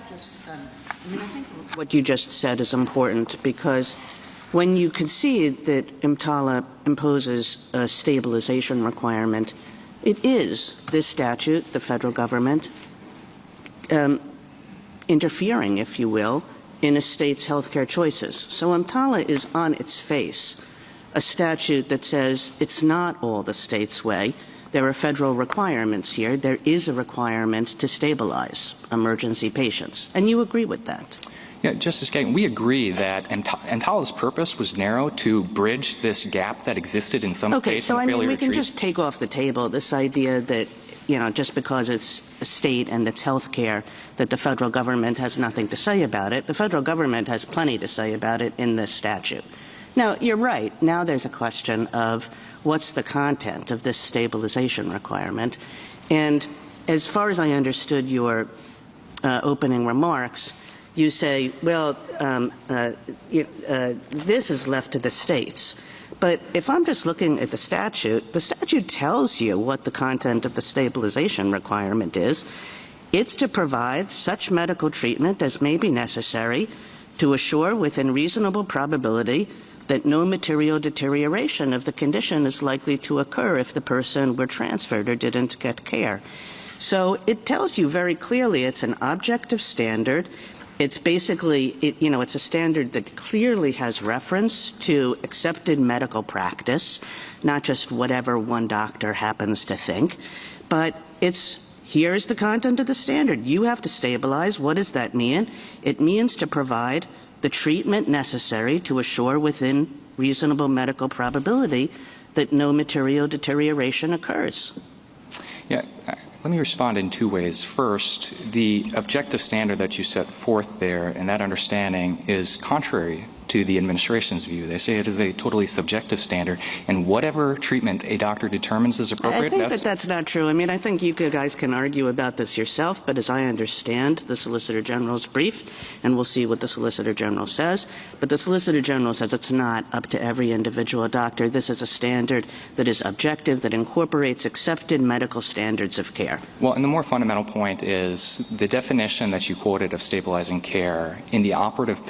I think what you just said is important because when you concede that EMTALA imposes a stabilization requirement, it is this statute, the federal government, interfering, if you will, in a state's healthcare choices. So EMTALA is on its face a statute that says it's not all the state's way. There are federal requirements here. There is a requirement to stabilize emergency patients. And you agree with that? Yeah, Justice Kagan, we agree that EMTALA's purpose was narrow to bridge this gap that existed in some states. Okay, so we can just take off the table this idea that, just because it's a state and it's health care, that the federal government has nothing to say about it. The federal government has plenty to say about it in this statute. Now, you're right. Now there's a question of what's the content of this stabilization requirement. And as far as I understood your opening remarks, you say, well, this is left to the states. But if I'm just looking at the statute tells you what the content of the stabilization requirement is. It's to provide such medical treatment as may be necessary to assure within reasonable probability that no material deterioration of the condition is likely to occur if the person were transferred or didn't get care. So it tells you very clearly it's an objective standard. It's basically, it's a standard that clearly has reference to accepted medical practice, not just whatever one doctor happens to think. But here's the content of the standard. You have to stabilize. What does that mean? It means to provide the treatment necessary to assure within reasonable medical probability that no material deterioration occurs. Yeah, let me respond in two ways. First, the objective standard that you set forth there and that understanding is contrary to the administration's view. They say it is a totally subjective standard, and whatever treatment a doctor determines is appropriate. I think that's not true. I think you guys can argue about this yourself, but as I understand the Solicitor General's brief, and we'll see what the Solicitor General says, but the Solicitor General says it's not up to every individual doctor. This is a standard that is objective, that incorporates accepted medical standards of care. Well, and the more fundamental point is the definition that you quoted of stabilizing care in the operative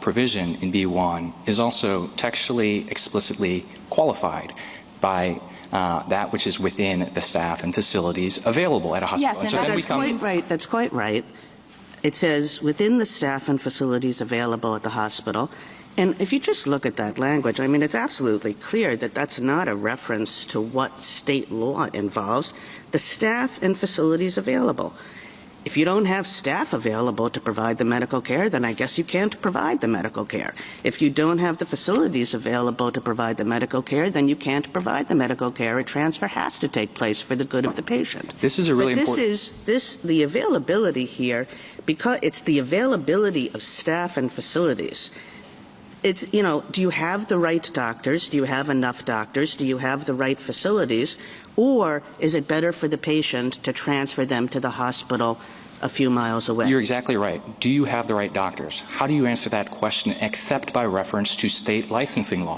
provision in B1 is also textually, explicitly qualified by that which is within the staff and facilities available at a hospital. Yes, and that's quite right. It says within the staff and facilities available at the hospital. And if you just look at that language, it's absolutely clear that that's not a reference to what state law involves. The staff and facilities available. If you don't have staff available to provide the medical care, then I guess you can't provide the medical care. If you don't have the facilities available to provide the medical care, then you can't provide the medical care. A transfer has to take place for the good of the patient. This is a really important... The availability here, because it's the availability of staff and facilities. It's, do you have the right doctors? Do you have enough doctors? Do you have the right facilities? Or is it better for the patient to transfer them to the hospital a few miles away? You're exactly right. Do you have the right doctors? How do you answer that question except by reference to state licensing law?